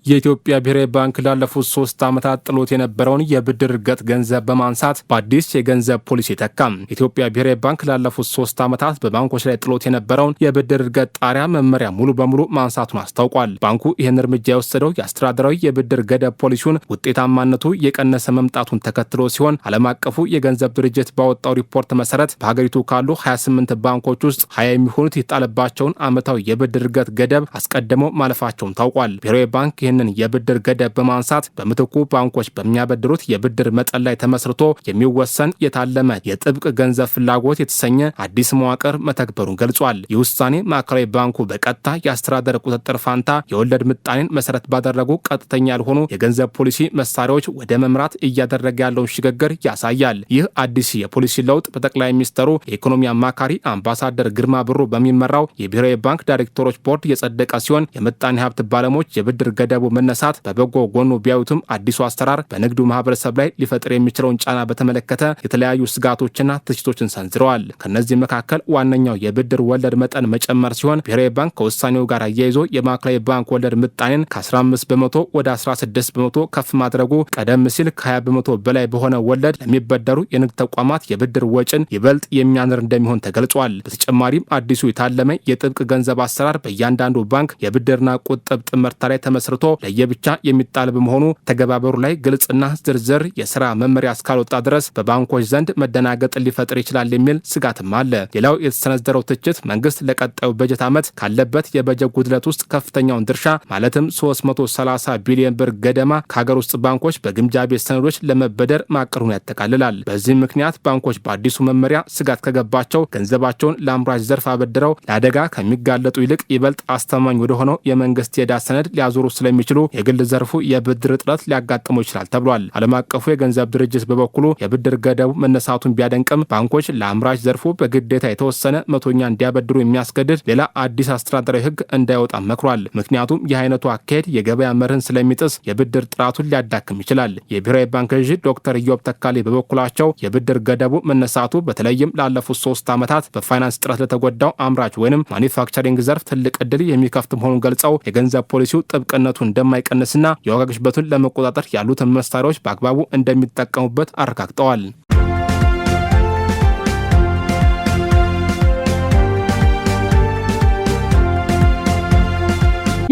የኢትዮጵያ ብሔራዊ ባንክ ላለፉት 3 ዓመታት ጥሎት የነበረውን የብድር እርገጥ ገንዘብ በማንሳት በአዲስ የገንዘብ ፖሊሲ ተካም። የኢትዮጵያ ብሔራዊ ባንክ ላለፉት 3 ዓመታት በባንኮች ላይ ጥሎት የነበረውን የብድር እርገጥ ጣሪያ መመሪያ ሙሉ በሙሉ ማንሳቱን አስታውቋል። ባንኩ ይህን እርምጃ የወሰደው የአስተዳደራዊ የብድር ገደብ ፖሊሲውን ውጤታማነቱ የቀነሰ መምጣቱን ተከትሎ ሲሆን ዓለም አቀፉ የገንዘብ ድርጅት ባወጣው ሪፖርት መሰረት በሀገሪቱ ካሉ 28 ባንኮች ውስጥ 20 የሚሆኑት የጣለባቸውን ዓመታዊ የብድር እርገጥ ገደብ አስቀድመው ማለፋቸውን ታውቋል። ብሔራዊ ባንክ ይህንን የብድር ገደብ በማንሳት በምትኩ ባንኮች በሚያበድሩት የብድር መጠን ላይ ተመስርቶ የሚወሰን የታለመ የጥብቅ ገንዘብ ፍላጎት የተሰኘ አዲስ መዋቅር መተግበሩን ገልጿል። ይህ ውሳኔ ማዕከላዊ ባንኩ በቀጥታ የአስተዳደር ቁጥጥር ፋንታ የወለድ ምጣኔን መሰረት ባደረጉ ቀጥተኛ ያልሆኑ የገንዘብ ፖሊሲ መሳሪያዎች ወደ መምራት እያደረገ ያለውን ሽግግር ያሳያል። ይህ አዲስ የፖሊሲ ለውጥ በጠቅላይ ሚኒስትሩ የኢኮኖሚ አማካሪ አምባሳደር ግርማ ብሩ በሚመራው የብሔራዊ ባንክ ዳይሬክተሮች ቦርድ የጸደቀ ሲሆን የምጣኔ ሀብት ባለሙያዎች የብድር ገደቡ መነሳት በበጎ ጎኑ ቢያዩትም አዲሱ አሰራር በንግዱ ማህበረሰብ ላይ ሊፈጥር የሚችለውን ጫና በተመለከተ የተለያዩ ስጋቶችና ትችቶችን ሰንዝረዋል። ከነዚህ መካከል ዋነኛው የብድር ወለድ መጠን መጨመር ሲሆን ብሔራዊ ባንክ ከውሳኔው ጋር አያይዞ የማዕከላዊ ባንክ ወለድ ምጣኔን ከ15 በመቶ ወደ 16 በመቶ ከፍ ማድረጉ ቀደም ሲል ከ20 በመቶ በላይ በሆነ ወለድ ለሚበደሩ የንግድ ተቋማት የብድር ወጭን ይበልጥ የሚያንር እንደሚሆን ተገልጿል። በተጨማሪም አዲሱ የታለመ የጥብቅ ገንዘብ አሰራር በእያንዳንዱ ባንክ የብድርና ቁጥብ ጥምርታ ላይ ተመስርቶ ለየብቻ የሚጣል በመሆኑ ተገባበሩ ላይ ግልጽና ዝርዝር የስራ መመሪያ እስካልወጣ ድረስ በባንኮች ዘንድ መደናገጥ ሊፈጥር ይችላል የሚል ስጋትም አለ። ሌላው የተሰነዘረው ትችት መንግስት ለቀጣዩ በጀት ዓመት ካለበት የበጀት ጉድለት ውስጥ ከፍተኛውን ድርሻ ማለትም 330 ቢሊዮን ብር ገደማ ከሀገር ውስጥ ባንኮች በግምጃ ቤት ሰነዶች ለመበደር ማቀሩን ያጠቃልላል። በዚህም ምክንያት ባንኮች በአዲሱ መመሪያ ስጋት ከገባቸው ገንዘባቸውን ለአምራች ዘርፍ አበድረው ለአደጋ ከሚጋለጡ ይልቅ ይበልጥ አስተማማኝ ወደሆነው የመንግስት የዕዳ ሰነድ ሊያዞሩ ስለሚችሉ የግል ዘርፉ የብድር እጥረት ሊያጋጥመው ይችላል ተብሏል። ዓለም አቀፉ የገንዘብ ድርጅት በበኩሉ የብድር ገደቡ መነሳቱን ቢያደንቅም ባንኮች ለአምራች ዘርፉ በግዴታ የተወሰነ መቶኛ እንዲያበድሩ የሚያስገድድ ሌላ አዲስ አስተዳደራዊ ሕግ እንዳይወጣ መክሯል። ምክንያቱም ይህ አይነቱ አካሄድ የገበያ መርህን ስለሚጥስ የብድር ጥራቱን ሊያዳክም ይችላል። የብሔራዊ ባንክ ገዢ ዶክተር ኢዮብ ተካሌ በበኩላቸው የብድር ገደቡ መነሳቱ በተለይም ላለፉት 3 ዓመታት በፋይናንስ ጥረት ለተጎዳው አምራች ወይም ማኒፋክቸሪንግ ዘርፍ ትልቅ ዕድል የሚከፍት መሆኑን ገልጸው የገንዘብ ፖሊሲው ጥብቅነቱ እንደማይቀንስና የዋጋ ግሽበቱን ለመቆጣጠር ያሉትን መሳሪያዎች በአግባቡ እንደሚጠቀሙበት አረጋግጠዋል።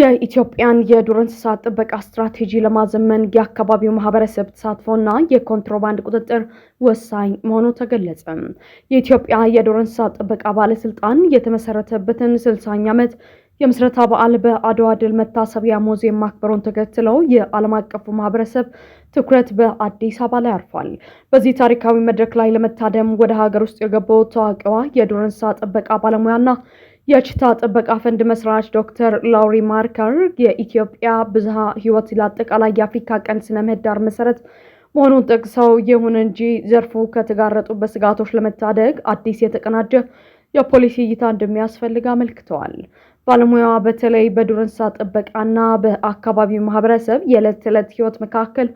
የኢትዮጵያን የዱር እንስሳት ጥበቃ ስትራቴጂ ለማዘመን የአካባቢው ማህበረሰብ ተሳትፎና የኮንትሮባንድ ቁጥጥር ወሳኝ መሆኑ ተገለጸ። የኢትዮጵያ የዱር እንስሳት ጥበቃ ባለስልጣን የተመሰረተበትን 60ኛ ዓመት የምስረታ በዓል በአድዋ ድል መታሰቢያ ሙዚየም ማክበሩን ተከትለው የዓለም አቀፉ ማህበረሰብ ትኩረት በአዲስ አበባ ላይ አርፏል። በዚህ ታሪካዊ መድረክ ላይ ለመታደም ወደ ሀገር ውስጥ የገባው ታዋቂዋ የዱር እንስሳት ጥበቃ ባለሙያና የችታ ጥበቃ ፈንድ መስራች ዶክተር ላውሪ ማርከር የኢትዮጵያ ብዝሃ ህይወት ለአጠቃላይ የአፍሪካ ቀንድ ስነ ምህዳር መሰረት መሆኑን ጠቅሰው ይሁን እንጂ ዘርፉ ከተጋረጡበት ስጋቶች ለመታደግ አዲስ የተቀናጀ የፖሊሲ እይታ እንደሚያስፈልግ አመልክተዋል። ባለሙያዋ በተለይ በዱር እንስሳት ጥበቃና በአካባቢው ማህበረሰብ የዕለት ተዕለት ህይወት መካከል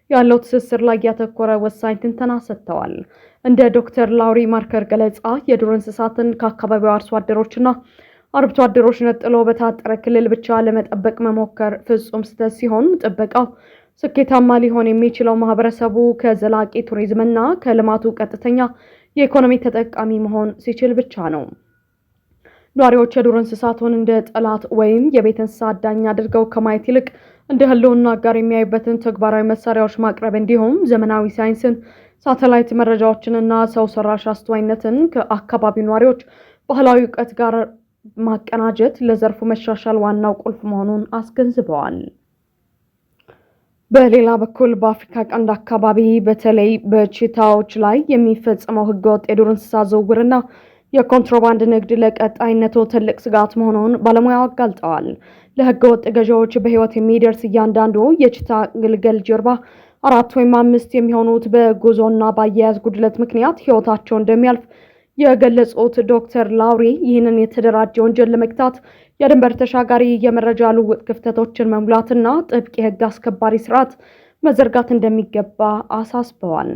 ያለው ትስስር ላይ ያተኮረ ወሳኝ ትንተና ሰጥተዋል። እንደ ዶክተር ላውሪ ማርከር ገለጻ የዱር እንስሳትን ከአካባቢው አርሶ አደሮችና አርብቶ አደሮች ነጥሎ በታጠረ ክልል ብቻ ለመጠበቅ መሞከር ፍጹም ስህተት ሲሆን ጥበቃው ስኬታማ ሊሆን የሚችለው ማህበረሰቡ ከዘላቂ ቱሪዝምና ከልማቱ ቀጥተኛ የኢኮኖሚ ተጠቃሚ መሆን ሲችል ብቻ ነው። ነዋሪዎች የዱር እንስሳቱን እንደ ጠላት ወይም የቤት እንስሳ አዳኝ አድርገው ከማየት ይልቅ እንደ ህልውና ጋር የሚያዩበትን ተግባራዊ መሳሪያዎች ማቅረብ እንዲሁም ዘመናዊ ሳይንስን፣ ሳተላይት መረጃዎችንና ሰው ሰራሽ አስተዋይነትን ከአካባቢው ነዋሪዎች ባህላዊ እውቀት ጋር ማቀናጀት ለዘርፉ መሻሻል ዋናው ቁልፍ መሆኑን አስገንዝበዋል። በሌላ በኩል በአፍሪካ ቀንድ አካባቢ በተለይ በቺታዎች ላይ የሚፈጸመው ህገወጥ የዱር እንስሳ ዝውውርና የኮንትሮባንድ ንግድ ለቀጣይነቱ ትልቅ ስጋት መሆኑን ባለሙያው አጋልጠዋል። ለህገወጥ ገዢዎች በህይወት የሚደርስ እያንዳንዱ የቺታ ግልገል ጀርባ 4 ወይም 5 የሚሆኑት በጉዞና በአያያዝ ጉድለት ምክንያት ህይወታቸው እንደሚያልፍ የገለጹት ዶክተር ላውሪ ይህንን የተደራጀ ወንጀል ለመግታት የድንበር ተሻጋሪ የመረጃ ልውውጥ ክፍተቶችን መሙላትና ጥብቅ የህግ አስከባሪ ስርዓት መዘርጋት እንደሚገባ አሳስበዋል።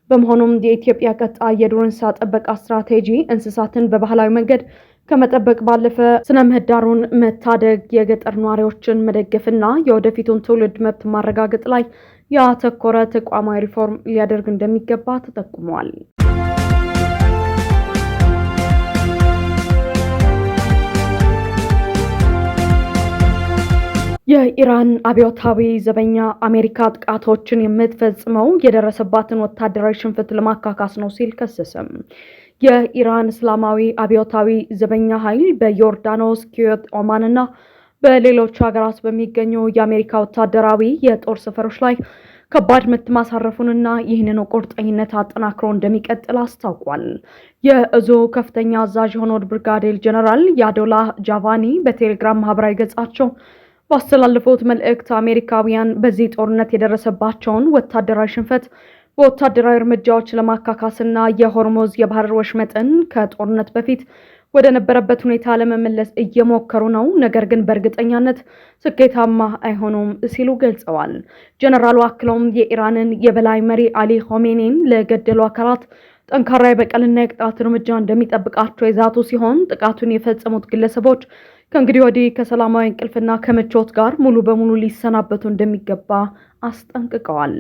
በመሆኑም የኢትዮጵያ ቀጣይ የዱር እንስሳት ጥበቃ ስትራቴጂ እንስሳትን በባህላዊ መንገድ ከመጠበቅ ባለፈ ስነ ምህዳሩን መታደግ፣ የገጠር ነዋሪዎችን መደገፍና የወደፊቱን ትውልድ መብት ማረጋገጥ ላይ ያተኮረ ተቋማዊ ሪፎርም ሊያደርግ እንደሚገባ ተጠቁሟል። የኢራን አብዮታዊ ዘበኛ አሜሪካ ጥቃቶችን የምትፈጽመው የደረሰባትን ወታደራዊ ሽንፈት ለማካካስ ነው ሲል ከሰሰም። የኢራን እስላማዊ አብዮታዊ ዘበኛ ኃይል በዮርዳኖስ፣ ኩዌት፣ ኦማን እና በሌሎች ሀገራት በሚገኙ የአሜሪካ ወታደራዊ የጦር ሰፈሮች ላይ ከባድ ምት ማሳረፉንና ይህንን ቁርጠኝነት አጠናክሮ እንደሚቀጥል አስታውቋል። የእዙ ከፍተኛ አዛዥ የሆኑት ብርጋዴር ጀነራል ያዶላህ ጃቫኒ በቴሌግራም ማህበራዊ ገጻቸው ባስተላለፉት መልእክት አሜሪካውያን በዚህ ጦርነት የደረሰባቸውን ወታደራዊ ሽንፈት በወታደራዊ እርምጃዎች ለማካካስና የሆርሙዝ የባህር ወሽመጥን ከጦርነት በፊት ወደ ነበረበት ሁኔታ ለመመለስ እየሞከሩ ነው፣ ነገር ግን በእርግጠኛነት ስኬታማ አይሆኑም ሲሉ ገልጸዋል። ጀነራሉ አክለውም የኢራንን የበላይ መሪ አሊ ሆሜኒን ለገደሉ አካላት ጠንካራ የበቀልና የቅጣት እርምጃ እንደሚጠብቃቸው የዛቱ ሲሆን ጥቃቱን የፈጸሙት ግለሰቦች ከእንግዲህ ወዲህ ከሰላማዊ እንቅልፍና ከምቾት ጋር ሙሉ በሙሉ ሊሰናበቱ እንደሚገባ አስጠንቅቀዋል።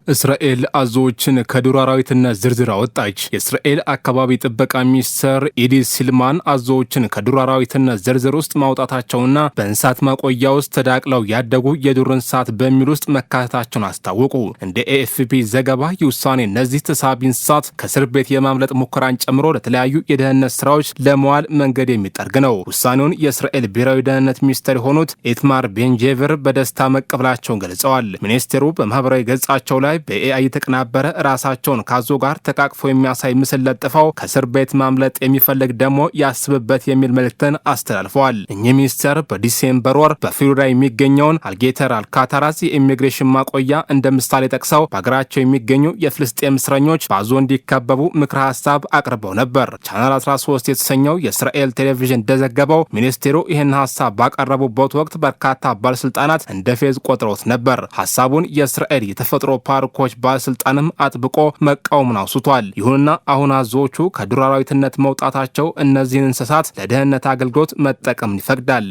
እስራኤል አዞዎችን ከዱር አራዊትነት ዝርዝር አወጣች። የእስራኤል አካባቢ ጥበቃ ሚኒስትር ኢዲት ሲልማን አዞዎችን ከዱር አራዊትነት ዝርዝር ውስጥ ማውጣታቸውና በእንስሳት ማቆያ ውስጥ ተዳቅለው ያደጉ የዱር እንስሳት በሚል ውስጥ መካተታቸውን አስታወቁ። እንደ ኤኤፍፒ ዘገባ ይህ ውሳኔ እነዚህ ተሳቢ እንስሳት ከእስር ቤት የማምለጥ ሙከራን ጨምሮ ለተለያዩ የደህንነት ስራዎች ለመዋል መንገድ የሚጠርግ ነው። ውሳኔውን የእስራኤል ብሔራዊ ደህንነት ሚኒስትር የሆኑት ኢትማር ቤንጄቨር በደስታ መቀበላቸውን ገልጸዋል። ሚኒስቴሩ በማህበራዊ ገጻቸው ላይ በኤአይ የተቀናበረ ራሳቸውን ካዞ ጋር ተቃቅፎ የሚያሳይ ምስል ለጥፈው ከእስር ቤት ማምለጥ የሚፈልግ ደግሞ ያስብበት የሚል መልእክትን አስተላልፈዋል። እኚህ ሚኒስተር በዲሴምበር ወር በፍሎሪዳ የሚገኘውን አልጌተር አልካታራዝ የኢሚግሬሽን ማቆያ እንደ ምሳሌ ጠቅሰው በሀገራቸው የሚገኙ የፍልስጤም እስረኞች በአዞ እንዲከበቡ ምክረ ሀሳብ አቅርበው ነበር። ቻናል 13 የተሰኘው የእስራኤል ቴሌቪዥን እንደዘገበው ሚኒስቴሩ ይህን ሀሳብ ባቀረቡበት ወቅት በርካታ ባለስልጣናት እንደ ፌዝ ቆጥረውት ነበር። ሀሳቡን የእስራኤል የተፈጥሮ ፓርኮች ባለስልጣንም አጥብቆ መቃወሙን አውስቷል። ይሁንና አሁን አዞዎቹ ከዱር አራዊትነት መውጣታቸው እነዚህን እንስሳት ለደህንነት አገልግሎት መጠቀም ይፈቅዳል።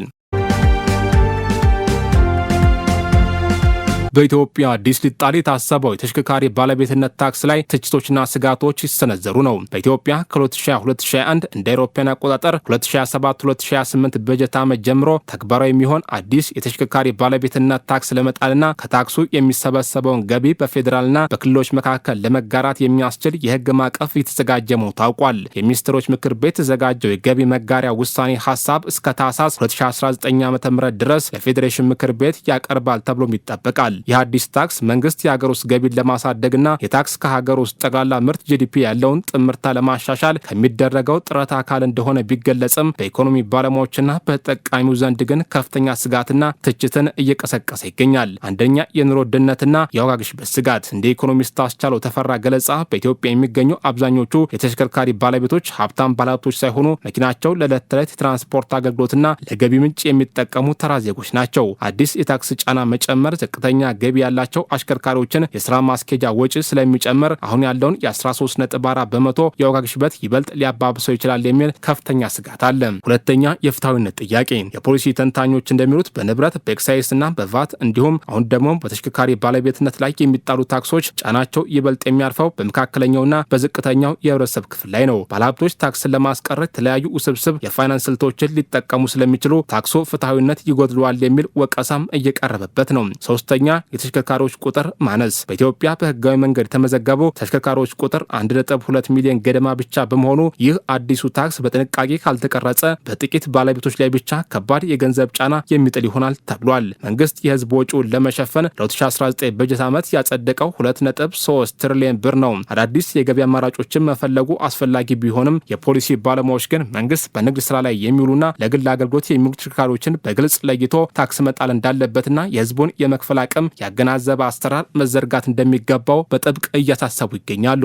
በኢትዮጵያ አዲስ ሊጣል የታሰበው የተሽከርካሪ ባለቤትነት ታክስ ላይ ትችቶችና ስጋቶች ሲሰነዘሩ ነው። በኢትዮጵያ ከ2020-2021 እንደ አውሮፓውያን አቆጣጠር 2027-2028 በጀት ዓመት ጀምሮ ተግባራዊ የሚሆን አዲስ የተሽከርካሪ ባለቤትነት ታክስ ለመጣልና ከታክሱ የሚሰበሰበውን ገቢ በፌዴራልና በክልሎች መካከል ለመጋራት የሚያስችል የህግ ማዕቀፍ የተዘጋጀ መሆኑ ታውቋል። የሚኒስትሮች ምክር ቤት የተዘጋጀው የገቢ መጋሪያ ውሳኔ ሀሳብ እስከ ታህሳስ 2019 ዓ.ም ድረስ ለፌዴሬሽን ምክር ቤት ያቀርባል ተብሎም ይጠበቃል። የአዲስ ታክስ መንግስት የሀገር ውስጥ ገቢን ለማሳደግና የታክስ ከሀገር ውስጥ ጠቅላላ ምርት ጂዲፒ ያለውን ጥምርታ ለማሻሻል ከሚደረገው ጥረት አካል እንደሆነ ቢገለጽም በኢኮኖሚ ባለሙያዎችና በተጠቃሚው ዘንድ ግን ከፍተኛ ስጋትና ትችትን እየቀሰቀሰ ይገኛል። አንደኛ የኑሮ ውድነትና የዋጋ ግሽበት ስጋት። እንደ ኢኮኖሚስት አስቻለው ተፈራ ገለጻ በኢትዮጵያ የሚገኙ አብዛኞቹ የተሽከርካሪ ባለቤቶች ሀብታም ባለሀብቶች ሳይሆኑ መኪናቸው ለዕለት ተዕለት የትራንስፖርት አገልግሎትና ለገቢ ምንጭ የሚጠቀሙ ተራ ዜጎች ናቸው። አዲስ የታክስ ጫና መጨመር ዝቅተኛ ገቢ ያላቸው አሽከርካሪዎችን የስራ ማስኬጃ ወጪ ስለሚጨምር አሁን ያለውን የ13.4% የዋጋ ግሽበት ይበልጥ ሊያባብሰው ይችላል የሚል ከፍተኛ ስጋት አለ። ሁለተኛ የፍትሐዊነት ጥያቄ። የፖሊሲ ተንታኞች እንደሚሉት በንብረት በኤክሳይዝና በቫት እንዲሁም አሁን ደግሞ በተሽከርካሪ ባለቤትነት ላይ የሚጣሉ ታክሶች ጫናቸው ይበልጥ የሚያርፈው በመካከለኛውና በዝቅተኛው የህብረተሰብ ክፍል ላይ ነው። ባለሀብቶች ታክስን ለማስቀረት የተለያዩ ውስብስብ የፋይናንስ ስልቶችን ሊጠቀሙ ስለሚችሉ ታክሱ ፍትሐዊነት ይጎድለዋል የሚል ወቀሳም እየቀረበበት ነው። ሶስተኛ የተሽከርካሪዎች ቁጥር ማነስ። በኢትዮጵያ በህጋዊ መንገድ የተመዘገቡ ተሽከርካሪዎች ቁጥር 1.2 ሚሊዮን ገደማ ብቻ በመሆኑ ይህ አዲሱ ታክስ በጥንቃቄ ካልተቀረጸ በጥቂት ባለቤቶች ላይ ብቻ ከባድ የገንዘብ ጫና የሚጥል ይሆናል ተብሏል። መንግስት የህዝብ ወጪውን ለመሸፈን ለ2019 በጀት ዓመት ያጸደቀው 2.3 ትሪሊዮን ብር ነው። አዳዲስ የገቢ አማራጮችን መፈለጉ አስፈላጊ ቢሆንም የፖሊሲ ባለሙያዎች ግን መንግስት በንግድ ስራ ላይ የሚውሉና ለግል አገልግሎት የሚውሉ ተሽከርካሪዎችን በግልጽ ለይቶ ታክስ መጣል እንዳለበትና የህዝቡን የመክፈል አቅም ያገናዘበ አሰራር መዘርጋት እንደሚገባው በጥብቅ እያሳሰቡ ይገኛሉ።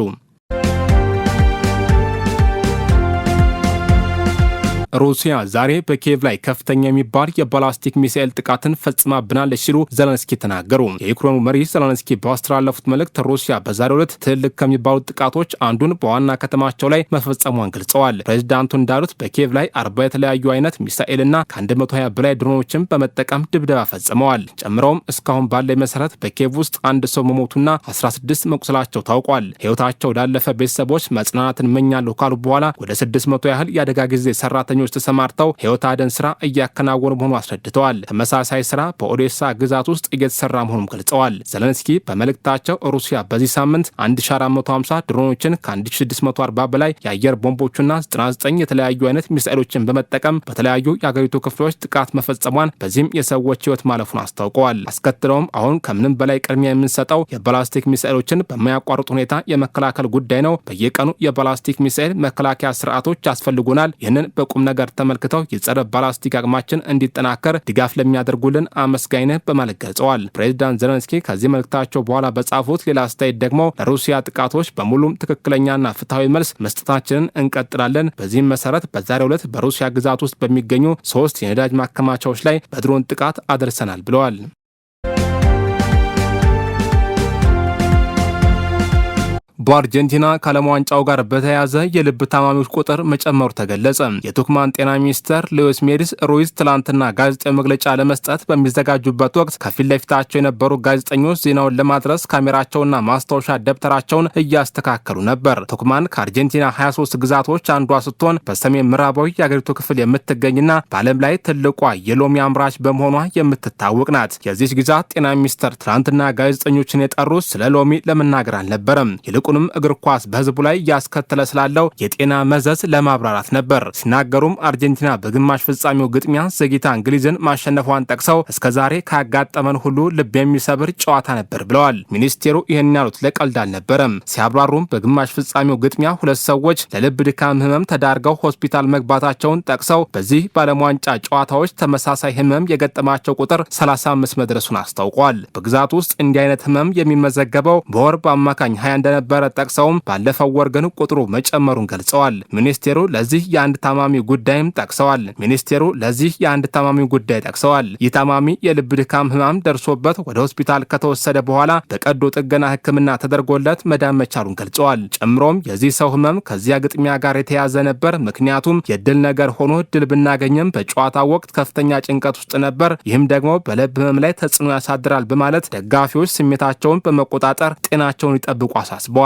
ሩሲያ ዛሬ በኪየቭ ላይ ከፍተኛ የሚባል የባላስቲክ ሚሳኤል ጥቃትን ፈጽማብናለች ሲሉ ዘለንስኪ ተናገሩ። የዩክሬኑ መሪ ዘለንስኪ ባስተላለፉት መልእክት ሩሲያ በዛሬው ዕለት ትልቅ ከሚባሉት ጥቃቶች አንዱን በዋና ከተማቸው ላይ መፈጸሟን ገልጸዋል። ፕሬዝዳንቱ እንዳሉት በኪየቭ ላይ 40 የተለያዩ አይነት ሚሳኤልና ከ120 በላይ ድሮኖችን በመጠቀም ድብደባ ፈጽመዋል። ጨምረውም እስካሁን ባለ መሰረት በኪየቭ ውስጥ አንድ ሰው መሞቱና 16 መቁሰላቸው ታውቋል። ሕይወታቸው ላለፈ ቤተሰቦች መጽናናትን እመኛለሁ ካሉ በኋላ ወደ 600 ያህል የአደጋ ጊዜ ሰራተኞች ተሰማርተው ሕይወት አደን ስራ እያከናወኑ መሆኑ አስረድተዋል። ተመሳሳይ ስራ በኦዴሳ ግዛት ውስጥ እየተሰራ መሆኑን ገልጸዋል። ዘለንስኪ በመልእክታቸው ሩሲያ በዚህ ሳምንት 1450 ድሮኖችን ከ1640 በላይ የአየር ቦምቦችና 99 የተለያዩ አይነት ሚሳኤሎችን በመጠቀም በተለያዩ የአገሪቱ ክፍሎች ጥቃት መፈጸሟን በዚህም የሰዎች ሕይወት ማለፉን አስታውቀዋል። አስከትለውም አሁን ከምንም በላይ ቅድሚያ የምንሰጠው የባላስቲክ ሚሳኤሎችን በማያቋርጥ ሁኔታ የመከላከል ጉዳይ ነው። በየቀኑ የባላስቲክ ሚሳኤል መከላከያ ስርዓቶች ያስፈልጉናል። ይህንን በቁም ነገር ተመልክተው የጸረ ባላስቲክ አቅማችን እንዲጠናከር ድጋፍ ለሚያደርጉልን አመስጋኝ ነህ በማለት ገልጸዋል። ፕሬዚዳንት ዘለንስኪ ከዚህ መልእክታቸው በኋላ በጻፉት ሌላ አስተያየት ደግሞ ለሩሲያ ጥቃቶች በሙሉም ትክክለኛና ፍትሐዊ መልስ መስጠታችንን እንቀጥላለን። በዚህም መሰረት በዛሬው ዕለት በሩሲያ ግዛት ውስጥ በሚገኙ 3 የነዳጅ ማከማቻዎች ላይ በድሮን ጥቃት አድርሰናል ብለዋል። በአርጀንቲና ከዓለም ዋንጫው ጋር በተያያዘ የልብ ታማሚዎች ቁጥር መጨመሩ ተገለጸ። የቱክማን ጤና ሚኒስተር ሉዊስ ሜዲስ ሩይዝ ትላንትና ጋዜጣዊ መግለጫ ለመስጠት በሚዘጋጁበት ወቅት ከፊት ለፊታቸው የነበሩ ጋዜጠኞች ዜናውን ለማድረስ ካሜራቸውና ማስታወሻ ደብተራቸውን እያስተካከሉ ነበር። ቱክማን ከአርጀንቲና 23 ግዛቶች አንዷ ስትሆን በሰሜን ምዕራባዊ የአገሪቱ ክፍል የምትገኝና በዓለም ላይ ትልቋ የሎሚ አምራች በመሆኗ የምትታወቅ ናት። የዚህ ግዛት ጤና ሚኒስተር ትላንትና ጋዜጠኞችን የጠሩት ስለ ሎሚ ለመናገር አልነበረም። ይልቁንም እግር ኳስ በሕዝቡ ላይ እያስከተለ ስላለው የጤና መዘዝ ለማብራራት ነበር። ሲናገሩም አርጀንቲና በግማሽ ፍጻሜው ግጥሚያ ዘግይታ እንግሊዝን ማሸነፏን ጠቅሰው እስከዛሬ ካጋጠመን ሁሉ ልብ የሚሰብር ጨዋታ ነበር ብለዋል። ሚኒስቴሩ ይህን ያሉት ለቀልድ አልነበረም። ሲያብራሩም በግማሽ ፍጻሜው ግጥሚያ 2 ሰዎች ለልብ ድካም ህመም ተዳርገው ሆስፒታል መግባታቸውን ጠቅሰው በዚህ በዓለም ዋንጫ ጨዋታዎች ተመሳሳይ ህመም የገጠማቸው ቁጥር 35 መድረሱን አስታውቋል። በግዛት ውስጥ እንዲህ አይነት ህመም የሚመዘገበው በወር በአማካኝ 20 እንደነበረ ጠቅሰውም ባለፈው ወር ግን ቁጥሩ መጨመሩን ገልጸዋል። ሚኒስቴሩ ለዚህ የአንድ ታማሚ ጉዳይ ጠቅሰዋል። ይህ ታማሚ የልብ ድካም ህመም ደርሶበት ወደ ሆስፒታል ከተወሰደ በኋላ በቀዶ ጥገና ሕክምና ተደርጎለት መዳን መቻሉን ገልጸዋል። ጨምሮም የዚህ ሰው ህመም ከዚያ ግጥሚያ ጋር የተያዘ ነበር። ምክንያቱም የድል ነገር ሆኖ ድል ብናገኝም በጨዋታው ወቅት ከፍተኛ ጭንቀት ውስጥ ነበር። ይህም ደግሞ በልብ ህመም ላይ ተጽዕኖ ያሳድራል በማለት ደጋፊዎች ስሜታቸውን በመቆጣጠር ጤናቸውን ይጠብቁ አሳስበዋል።